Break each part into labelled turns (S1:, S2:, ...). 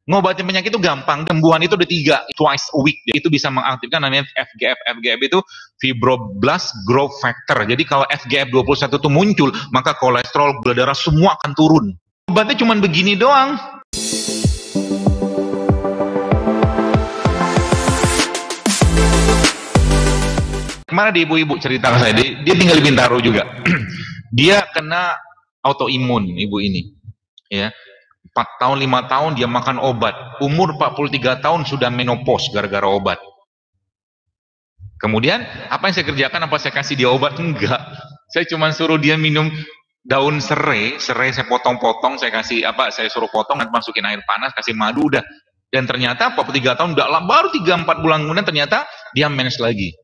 S1: Ngobatin penyakit itu gampang. Sembuhan itu ada 3, twice a week. Itu bisa mengaktifkan namanya FGF. FGF itu fibroblast growth factor. Jadi kalau FGF21 itu muncul, maka kolesterol, gula darah semua akan turun. Obatnya cuma begini doang. Kemarin di ibu-ibu cerita ke saya, dia tinggal di Bintaro juga. Dia kena autoimun, ibu ini. Ya. 4 tahun, 5 tahun dia makan obat. Umur 43 tahun sudah menopause gara-gara obat. Kemudian, apa yang saya kerjakan? Apa saya kasih dia obat? Enggak. Saya cuma suruh dia minum daun serai saya potong-potong, saya suruh potong, masukin air panas, kasih madu, udah. Dan ternyata 43 tahun, baru 3-4 bulan kemudian ternyata dia mens lagi.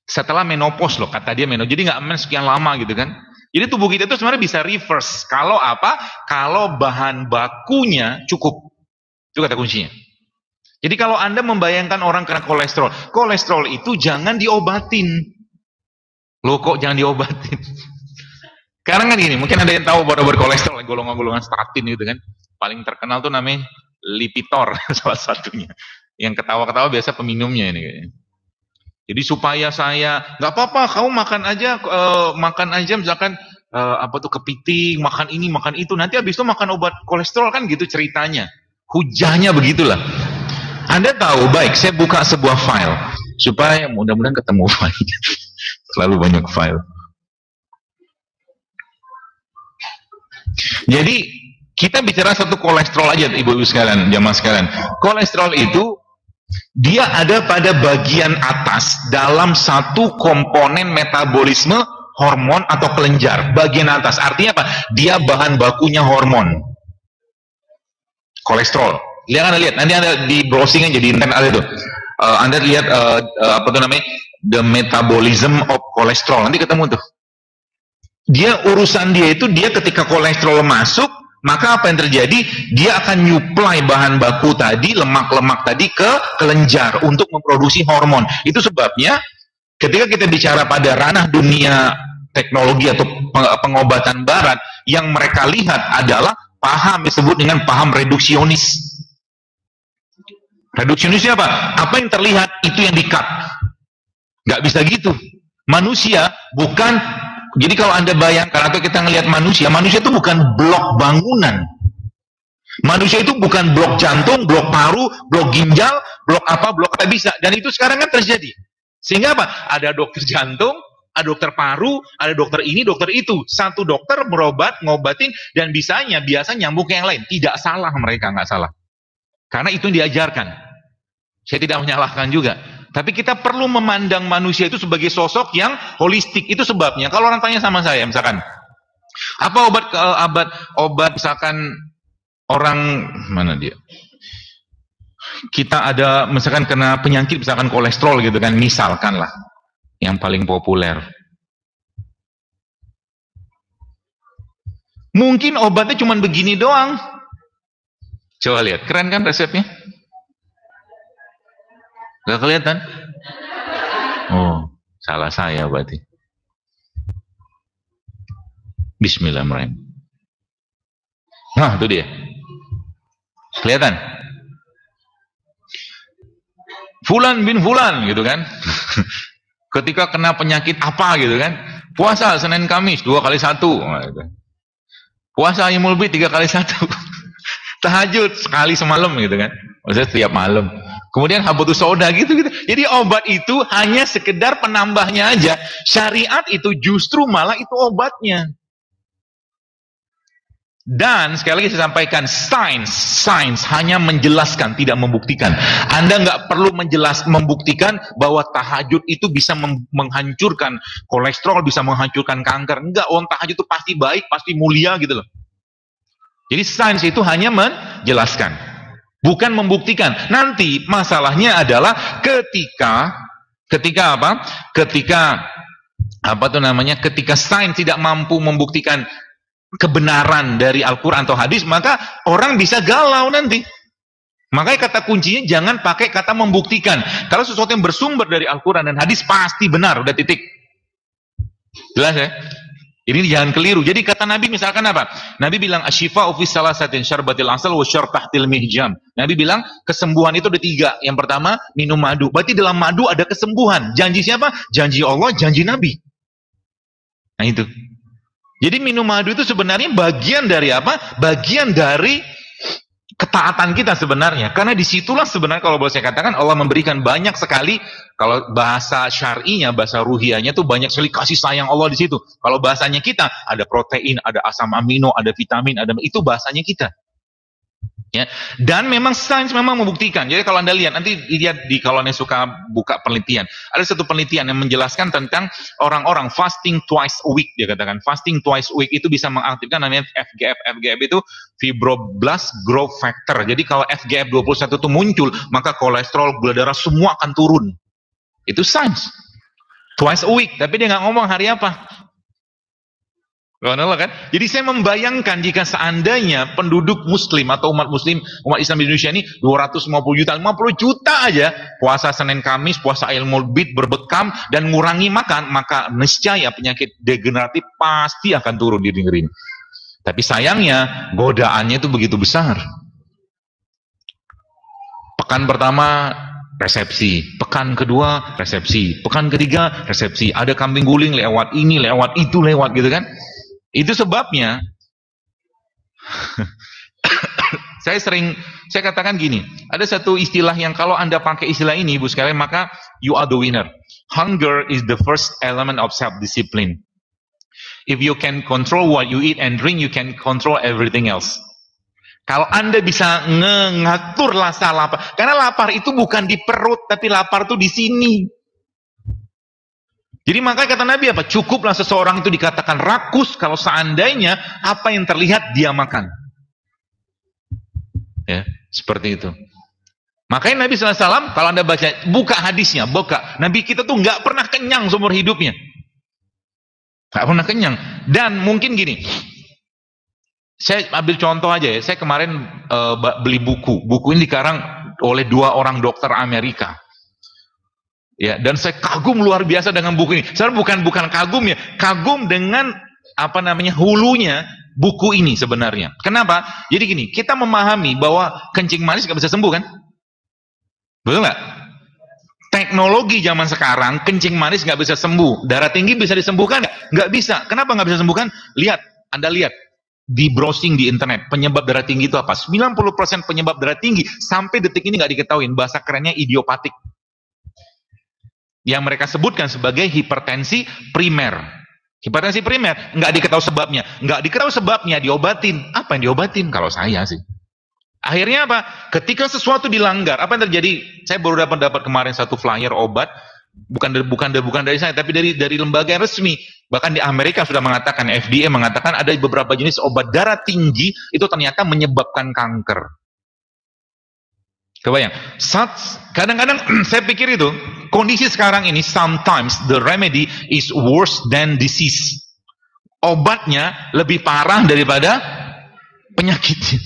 S1: Setelah menopause loh, kata dia menopause. Jadi nggak mens sekian lama gitu kan. Jadi tubuh kita itu sebenarnya bisa reverse. Kalau apa? Kalau bahan bakunya cukup. Itu kata kuncinya. Jadi kalau Anda membayangkan orang kena kolesterol, kolesterol itu jangan diobatin. Loh kok jangan diobatin? Karena kan gini, mungkin ada yang tahu obat-obat kolesterol, golongan-golongan statin gitu kan. Paling terkenal tuh namanya Lipitor, salah satunya. Yang ketawa-ketawa biasa peminumnya ini kayaknya. Jadi supaya saya nggak apa-apa, kamu makan aja misalkan kepiting, makan ini, makan itu, nanti habis itu makan obat kolesterol kan gitu ceritanya. Hujahnya begitulah. Anda tahu, baik, saya buka sebuah file supaya mudah-mudahan ketemu file. Terlalu banyak file. Jadi kita bicara satu kolesterol aja, ibu-ibu sekalian, jamaah sekalian. Kolesterol itu dia ada pada bagian atas dalam satu komponen metabolisme hormon atau kelenjar. Bagian atas artinya apa? Dia bahan bakunya hormon. Kolesterol. Anda lihat, nanti Anda di browsing aja di internet ada itu. Anda lihat the metabolism of cholesterol. Nanti ketemu tuh. Urusan dia itu ketika kolesterol masuk, maka apa yang terjadi? Dia akan nyuplai bahan baku tadi, lemak-lemak tadi ke kelenjar untuk memproduksi hormon. Itu sebabnya ketika kita bicara pada ranah dunia teknologi atau pengobatan barat, yang mereka lihat adalah paham disebut dengan paham reduksionis. Reduksionisnya apa? Apa yang terlihat itu yang di-cut. Nggak bisa gitu. Manusia bukan. Jadi kalau Anda bayangkan atau kita ngelihat manusia itu bukan blok bangunan. Manusia itu bukan blok jantung, blok paru, blok ginjal, blok apa bisa. Dan itu sekarang kan terjadi. Sehingga apa? Ada dokter jantung, ada dokter paru, ada dokter ini, dokter itu. Satu dokter ngobatin, dan biasa nyambung ke yang lain. Tidak salah mereka, nggak salah. Karena itu yang diajarkan. Saya tidak menyalahkan juga. Tapi kita perlu memandang manusia itu sebagai sosok yang holistik. Itu sebabnya kalau orang tanya sama saya misalkan, apa obat misalkan orang mana dia? Kita ada misalkan kena penyakit misalkan kolesterol gitu kan, misalkan lah yang paling populer. Mungkin obatnya cuma begini doang. Coba lihat, keren kan resepnya? Gak kelihatan? Oh, salah saya berarti. Bismillahirrahmanirrahim. Nah, itu dia. Kelihatan? Fulan bin Fulan gitu kan. Ketika kena penyakit apa gitu kan. Puasa Senin Kamis 2 kali 1. Puasa Imul Bid 3 kali 1. Tahajud sekali semalam gitu kan. Maksudnya setiap malam. Kemudian habatus sauda gitu. Jadi obat itu hanya sekedar penambahnya aja. Syariat itu justru malah itu obatnya. Dan sekali lagi saya sampaikan, sains hanya menjelaskan, tidak membuktikan. Anda nggak perlu membuktikan bahwa tahajud itu bisa menghancurkan kolesterol, bisa menghancurkan kanker. Enggak, tahajud itu pasti baik, pasti mulia gitu loh. Jadi sains itu hanya menjelaskan, bukan membuktikan. Nanti masalahnya adalah ketika sains tidak mampu membuktikan kebenaran dari Al-Quran atau hadis, maka orang bisa galau nanti. Makanya kata kuncinya jangan pakai kata membuktikan. Kalau sesuatu yang bersumber dari Al-Quran dan hadis pasti benar, udah titik. Jelas ya? Jadi jangan keliru. Jadi kata Nabi misalkan apa? Nabi bilang asyifa'u fi salasatin syarbatil asal wa syarb tahtil mihjam. Nabi bilang kesembuhan itu ada 3. Yang pertama minum madu. Berarti dalam madu ada kesembuhan. Janji siapa? Janji Allah, janji Nabi. Nah itu. Jadi minum madu itu sebenarnya bagian dari apa? Bagian dari ketaatan kita sebenarnya, karena disitulah sebenarnya kalau boleh saya katakan Allah memberikan banyak sekali. Kalau bahasa syar'inya, bahasa ruhiyahnya tuh banyak sekali kasih sayang Allah di situ. Kalau bahasanya kita ada protein, ada asam amino, ada vitamin, ada itu bahasanya kita. Ya. Dan memang sains memang membuktikan. Jadi kalau Anda lihat, nanti lihat di kalau Anda suka buka penelitian, ada satu penelitian yang menjelaskan tentang orang-orang fasting twice a week. Dia katakan fasting twice a week itu bisa mengaktifkan namanya FGF. FGF itu fibroblast growth factor. Jadi kalau FGF 21 itu muncul, maka kolesterol, gula darah semua akan turun. Itu sains. Twice a week, tapi dia nggak ngomong hari apa. Kan? Jadi saya membayangkan jika seandainya penduduk muslim atau umat muslim, umat Islam di Indonesia ini 250 juta, 50 juta aja puasa Senin Kamis, puasa Aidil Maulid, berbekam dan ngurangi makan, maka niscaya penyakit degeneratif pasti akan turun di negeri ini. Tapi sayangnya godaannya itu begitu besar. Pekan pertama resepsi, pekan kedua resepsi, pekan ketiga resepsi, ada kambing guling lewat ini, lewat itu, lewat gitu kan. Itu sebabnya saya katakan gini, ada satu istilah yang kalau Anda pakai istilah ini Ibu sekalian, maka you are the winner. Hunger is the first element of self-discipline. If you can control what you eat and drink, you can control everything else. Kalau Anda bisa ngatur rasa lapar, karena lapar itu bukan di perut, tapi lapar itu di sini. Jadi makanya kata Nabi apa? Cukuplah seseorang itu dikatakan rakus kalau seandainya apa yang terlihat dia makan. Ya, seperti itu. Makanya Nabi SAW, kalau Anda baca, buka hadisnya, buka. Nabi kita tuh nggak pernah kenyang seumur hidupnya. Nggak pernah kenyang. Dan mungkin gini, saya ambil contoh aja ya. Saya kemarin beli buku. Buku ini dikarang oleh 2 orang dokter Amerika. Ya, dan saya kagum luar biasa dengan buku ini. Saya bukan kagum ya, kagum dengan apa namanya hulunya buku ini sebenarnya. Kenapa? Jadi gini, kita memahami bahwa kencing manis nggak bisa sembuh kan? Betul nggak? Teknologi zaman sekarang kencing manis nggak bisa sembuh, darah tinggi bisa disembuhkan nggak? Nggak bisa. Kenapa nggak bisa sembuhkan? Lihat, Anda lihat di browsing di internet penyebab darah tinggi itu apa? 90% penyebab darah tinggi sampai detik ini nggak diketahui. Bahasa kerennya idiopatik. Yang mereka sebutkan sebagai hipertensi primer. Hipertensi primer, nggak diketahui sebabnya. Nggak diketahui sebabnya, diobatin. Apa yang diobatin? Kalau saya sih. Akhirnya apa? Ketika sesuatu dilanggar, apa yang terjadi? Saya baru dapat kemarin satu flyer obat. Bukan dari saya, tapi dari lembaga yang resmi. Bahkan di Amerika sudah mengatakan, FDA mengatakan ada beberapa jenis obat darah tinggi, itu ternyata menyebabkan kanker. Kebayang? Kadang-kadang saya pikir itu, kondisi sekarang ini, sometimes the remedy is worse than disease. Obatnya lebih parah daripada penyakitnya.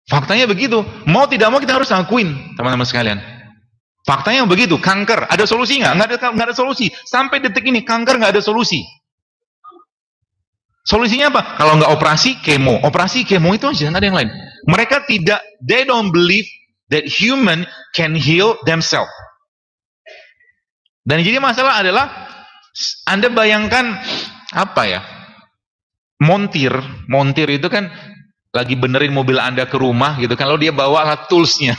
S1: Faktanya begitu. Mau tidak mau kita harus akuin, teman-teman sekalian. Faktanya begitu. Kanker, ada solusi nggak? Nggak ada solusi. Sampai detik ini, kanker nggak ada solusi. Solusinya apa? Kalau nggak operasi, kemo. Operasi, kemo itu aja, nggak ada yang lain. Mereka tidak, they don't believe that human can heal themselves. Dan jadi masalah adalah, Anda bayangkan, apa ya, montir itu kan, lagi benerin mobil Anda ke rumah, gitu kan, lalu dia bawa toolsnya.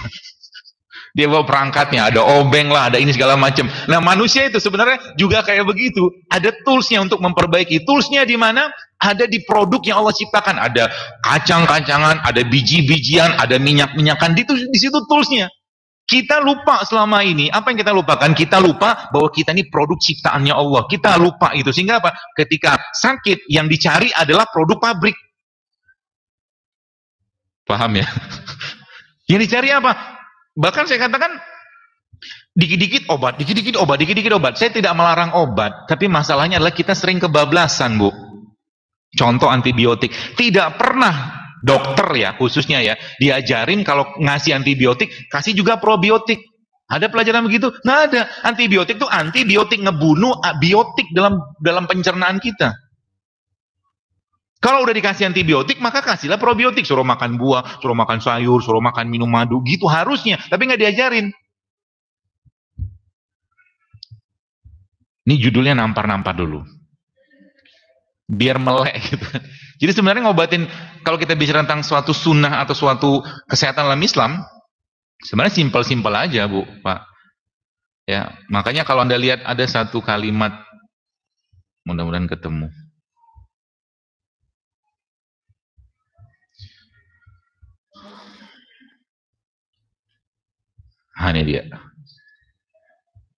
S1: Dia bawa perangkatnya, ada obeng lah, ada ini segala macam. Nah manusia itu sebenarnya juga kayak begitu. Ada toolsnya untuk memperbaiki. Toolsnya di mana? Ada di produk yang Allah ciptakan. Ada kacang-kacangan, ada biji-bijian, ada minyak-minyakan. Di situ toolsnya. Kita lupa selama ini. Apa yang kita lupakan? Kita lupa bahwa kita ini produk ciptaannya Allah. Kita lupa itu. Sehingga apa? Ketika sakit, yang dicari adalah produk pabrik. Paham ya? Yang dicari apa? Bahkan saya katakan dikit-dikit obat, dikit-dikit obat, dikit-dikit obat. Saya tidak melarang obat, tapi masalahnya adalah kita sering kebablasan, Bu. Contoh antibiotik. Tidak pernah dokter ya, khususnya ya, diajarin kalau ngasih antibiotik, kasih juga probiotik. Ada pelajaran begitu? Nggak ada. Antibiotik itu antibiotik ngebunuh biotik dalam pencernaan kita. Kalau udah dikasih antibiotik, maka kasihlah probiotik. Suruh makan buah, suruh makan sayur, suruh makan minum madu. Gitu harusnya. Tapi nggak diajarin. Ini judulnya nampar-nampar dulu. Biar melek gitu. Jadi sebenarnya ngobatin, kalau kita bicara tentang suatu sunnah atau suatu kesehatan dalam Islam, sebenarnya simpel-simpel aja, Bu, Pak. Ya, makanya kalau Anda lihat ada satu kalimat, mudah-mudahan ketemu. Nah, ini dia.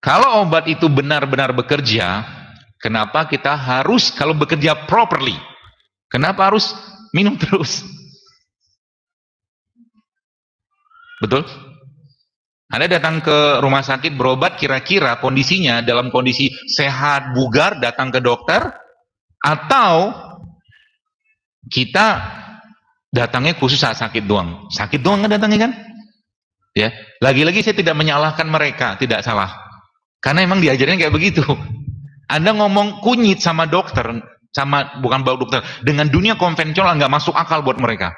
S1: Kalau obat itu benar-benar bekerja, kenapa kita harus, kalau bekerja properly, kenapa harus minum terus? Betul? Anda datang ke rumah sakit berobat, kira-kira kondisinya dalam kondisi sehat, bugar, datang ke dokter, atau kita datangnya khusus saat sakit doang? Sakit doang nggak datangnya kan? Ya, lagi-lagi saya tidak menyalahkan mereka, tidak salah. Karena emang diajarin kayak begitu. Anda ngomong kunyit sama dokter, bukan bau dokter, dengan dunia konvensional nggak masuk akal buat mereka.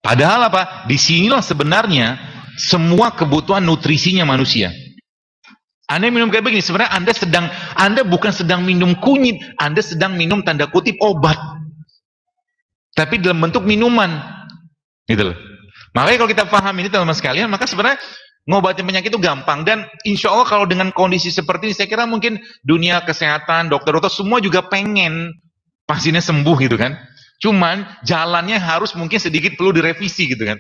S1: Padahal apa? Disinilah sebenarnya semua kebutuhan nutrisinya manusia. Anda minum kayak begini, sebenarnya Anda bukan sedang minum kunyit, Anda sedang minum tanda kutip obat. Tapi dalam bentuk minuman. Gitu loh. Makanya kalau kita paham ini teman-teman sekalian, maka sebenarnya ngobatin penyakit itu gampang. Dan insya Allah kalau dengan kondisi seperti ini, saya kira mungkin dunia kesehatan, dokter-dokter semua juga pengen pasiennya sembuh gitu kan. Cuman jalannya harus mungkin sedikit perlu direvisi gitu kan.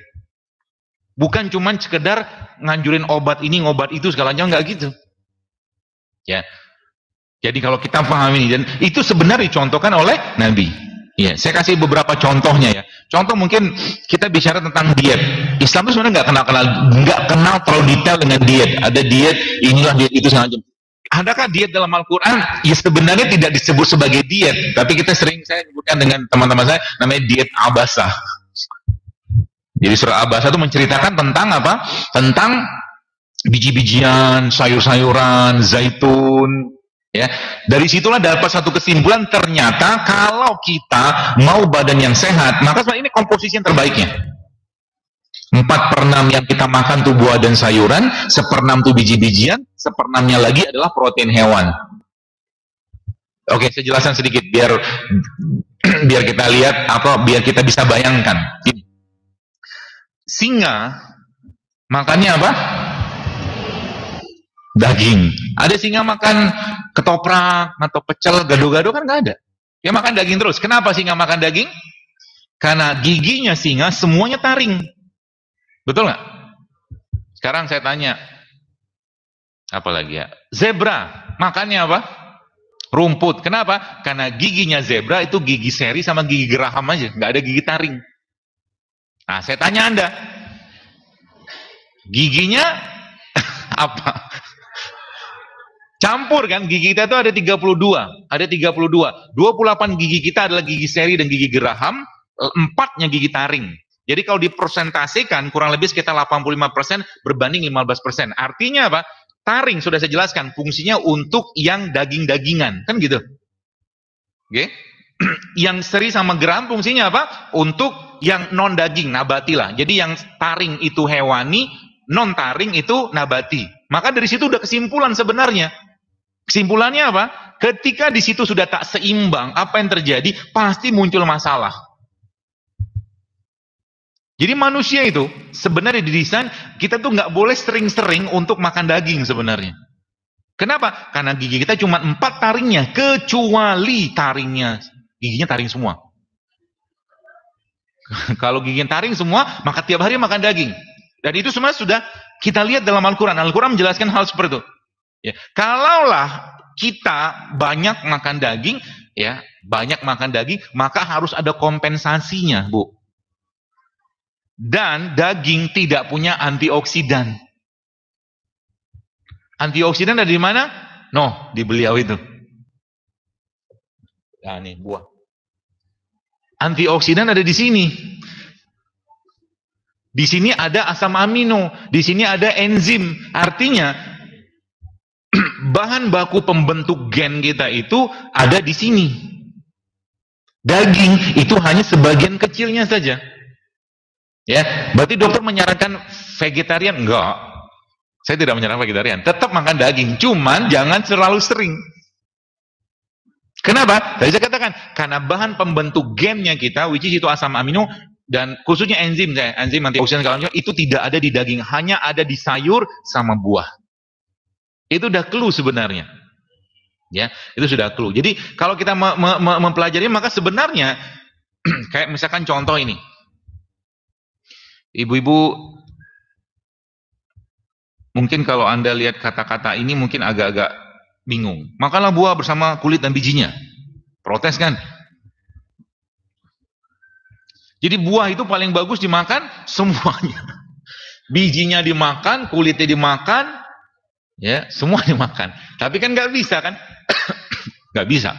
S1: Bukan cuman sekedar nganjurin obat ini, obat itu segalanya, nggak gitu. Ya. Jadi kalau kita paham ini, dan itu sebenarnya dicontohkan oleh Nabi. Ya, saya kasih beberapa contohnya ya. Contoh mungkin kita bicara tentang diet. Islam itu sebenarnya nggak kenal terlalu detail dengan diet. Ada diet, inilah diet itu sengaja. Adakah diet dalam Al-Quran? Ya sebenarnya tidak disebut sebagai diet, tapi saya sebutkan dengan teman-teman saya, namanya diet Abasah. Jadi surah Abasah itu menceritakan tentang apa? Tentang biji-bijian, sayur-sayuran, zaitun. Ya, dari situlah dapat satu kesimpulan, ternyata kalau kita mau badan yang sehat, maka ini komposisi yang terbaiknya. 4/6 yang kita makan tuh buah dan sayuran, 1/6 tuh biji-bijian, 1/6-nya lagi adalah protein hewan. Oke, saya jelaskan sedikit biar kita lihat biar kita bisa bayangkan. Singa makannya apa? Daging. Ada singa makan ketoprak atau pecel, gado-gado kan nggak ada. Dia makan daging terus. Kenapa singa makan daging? Karena giginya singa semuanya taring. Betul nggak? Sekarang saya tanya, apa lagi ya? Zebra makannya apa? Rumput. Kenapa? Karena giginya zebra itu gigi seri sama gigi geraham aja, nggak ada gigi taring. Nah, saya tanya Anda, giginya apa? Campur kan, gigi kita itu ada 32. Ada 32. 28 gigi kita adalah gigi seri dan gigi geraham, 4-nya gigi taring. Jadi kalau dipresentasikan kurang lebih sekitar 85% berbanding 15%. Artinya apa? Taring sudah saya jelaskan fungsinya untuk yang daging-dagingan, kan gitu. Oke? Yang seri sama geraham fungsinya apa? Untuk yang non daging, nabati lah. Jadi yang taring itu hewani, non taring itu nabati. Maka dari situ udah kesimpulan sebenarnya. Kesimpulannya apa? Ketika di situ sudah tak seimbang, apa yang terjadi? Pasti muncul masalah. Jadi manusia itu sebenarnya didesain kita tuh nggak boleh sering-sering untuk makan daging sebenarnya. Kenapa? Karena gigi kita cuma 4 taringnya, kecuali taringnya giginya taring semua. Kalau giginya taring semua, maka tiap hari makan daging. Dan itu semua sudah kita lihat dalam Al-Quran. Al-Quran menjelaskan hal seperti itu. Ya, kalaulah kita banyak makan daging, ya banyak makan daging, maka harus ada kompensasinya, Bu. Dan daging tidak punya antioksidan. Antioksidan ada di mana? No, di beliau itu. Nah, ini buah. Antioksidan ada di sini. Di sini ada asam amino, di sini ada enzim. Artinya bahan baku pembentuk gen kita itu ada di sini. Daging itu hanya sebagian kecilnya saja. Ya, berarti dokter menyarankan vegetarian? Enggak. Saya tidak menyarankan vegetarian. Tetap makan daging, cuman jangan terlalu sering. Kenapa? Tadi saya katakan, karena bahan pembentuk gennya kita, which is itu asam amino, dan khususnya enzim antioksidan segala macam, itu tidak ada di daging, hanya ada di sayur sama buah. Itu udah clue sebenarnya. Ya, itu sudah clue. Jadi kalau kita mempelajari, maka sebenarnya kayak misalkan contoh ini. Ibu-ibu, mungkin kalau Anda lihat kata-kata ini mungkin agak-agak bingung. Makanlah buah bersama kulit dan bijinya. Protes kan? Jadi buah itu paling bagus dimakan semuanya. Bijinya dimakan, kulitnya dimakan, ya, semua dimakan. Tapi kan nggak bisa kan? Nggak bisa.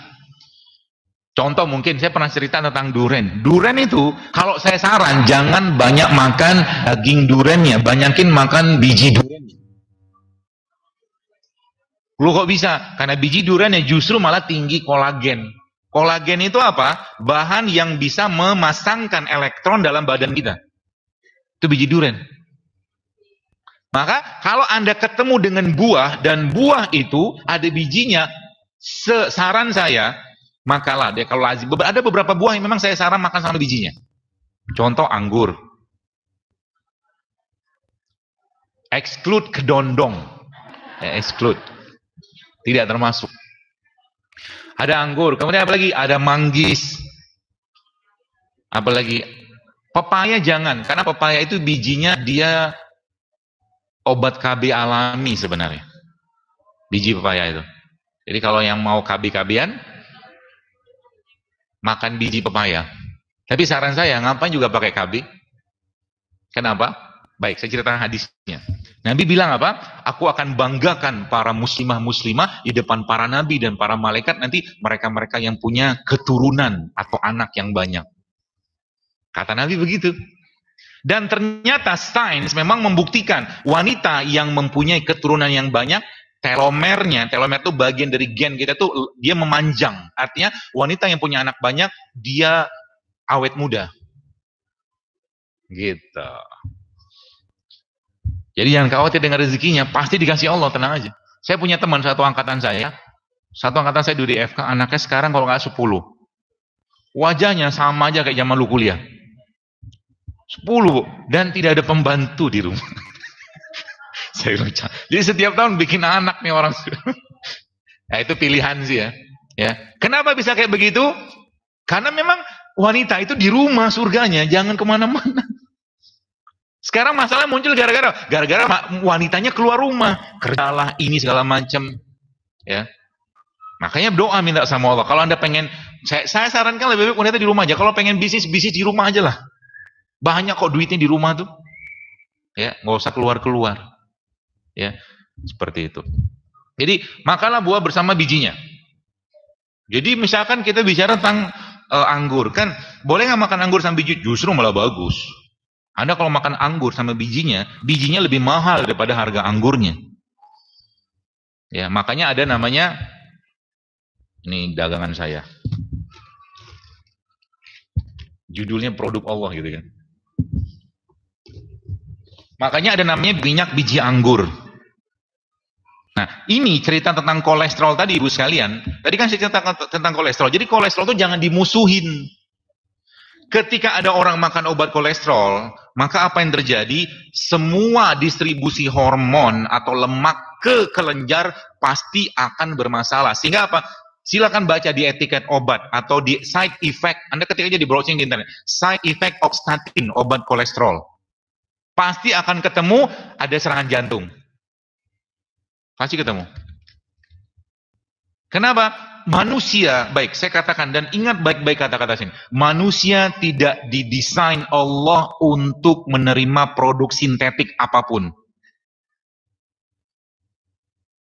S1: Contoh mungkin saya pernah cerita tentang duren. Duren itu kalau saya saran jangan banyak makan daging durennya, banyakin makan biji durennya. Lu kok bisa? Karena biji durennya justru malah tinggi kolagen. Kolagen itu apa? Bahan yang bisa memasangkan elektron dalam badan kita. Itu biji duren. Maka kalau Anda ketemu dengan buah dan buah itu ada bijinya, saran saya, makalah dia kalau lazim. Ada beberapa buah yang memang saya saran makan sama bijinya. Contoh anggur. Exclude kedondong. Exclude. Tidak termasuk. Ada anggur, kemudian apa lagi? Ada manggis. Apalagi pepaya jangan, karena pepaya itu bijinya dia obat KB alami sebenarnya. Biji pepaya itu. Jadi kalau yang mau KB-KBan, makan biji pepaya. Tapi saran saya, ngapain juga pakai KB? Kenapa? Baik, saya ceritakan hadisnya. Nabi bilang apa? Aku akan banggakan para muslimah-muslimah di depan para nabi dan para malaikat nanti mereka-mereka yang punya keturunan atau anak yang banyak. Kata Nabi begitu. Dan ternyata sains memang membuktikan wanita yang mempunyai keturunan yang banyak, telomer itu bagian dari gen kita tuh dia memanjang. Artinya wanita yang punya anak banyak dia awet muda. Gitu. Jadi jangan khawatir dengan rezekinya, pasti dikasih Allah, tenang aja. Saya punya teman satu angkatan saya dulu di FK, anaknya sekarang kalau nggak 10. Wajahnya sama aja kayak zaman lu kuliah. 10, dan tidak ada pembantu di rumah. Saya bilang, jadi setiap tahun bikin anak nih orang. Nah, itu pilihan sih ya. Ya. Kenapa bisa kayak begitu? Karena memang wanita itu di rumah surganya, jangan kemana-mana. Sekarang masalah muncul gara-gara wanitanya keluar rumah, kerjalah ini segala macam, ya. Makanya doa minta sama Allah. Kalau Anda pengen, saya sarankan lebih baik wanita di rumah aja. Kalau pengen bisnis di rumah aja lah. Banyak kok duitnya di rumah tuh, ya, nggak usah keluar-keluar, ya, seperti itu. Jadi makanlah buah bersama bijinya. Jadi misalkan kita bicara tentang anggur, kan boleh nggak makan anggur sama biji? Justru malah bagus. Anda kalau makan anggur sama bijinya lebih mahal daripada harga anggurnya. Ya, makanya ada namanya, ini dagangan saya. Judulnya produk Allah gitu kan. Makanya ada namanya minyak biji anggur. Nah, ini cerita tentang kolesterol tadi Ibu sekalian. Tadi kan saya cerita tentang kolesterol. Jadi kolesterol itu jangan dimusuhin. Ketika ada orang makan obat kolesterol, maka apa yang terjadi? Semua distribusi hormon atau lemak ke kelenjar pasti akan bermasalah. Sehingga apa? Silakan baca di etiket obat atau di side effect. Anda ketik aja di browsing di internet. Side effect of statin, obat kolesterol. Pasti akan ketemu ada serangan jantung. Pasti ketemu. Kenapa? Manusia, baik saya katakan dan ingat baik-baik kata-kata sini. Manusia tidak didesain Allah untuk menerima produk sintetik apapun.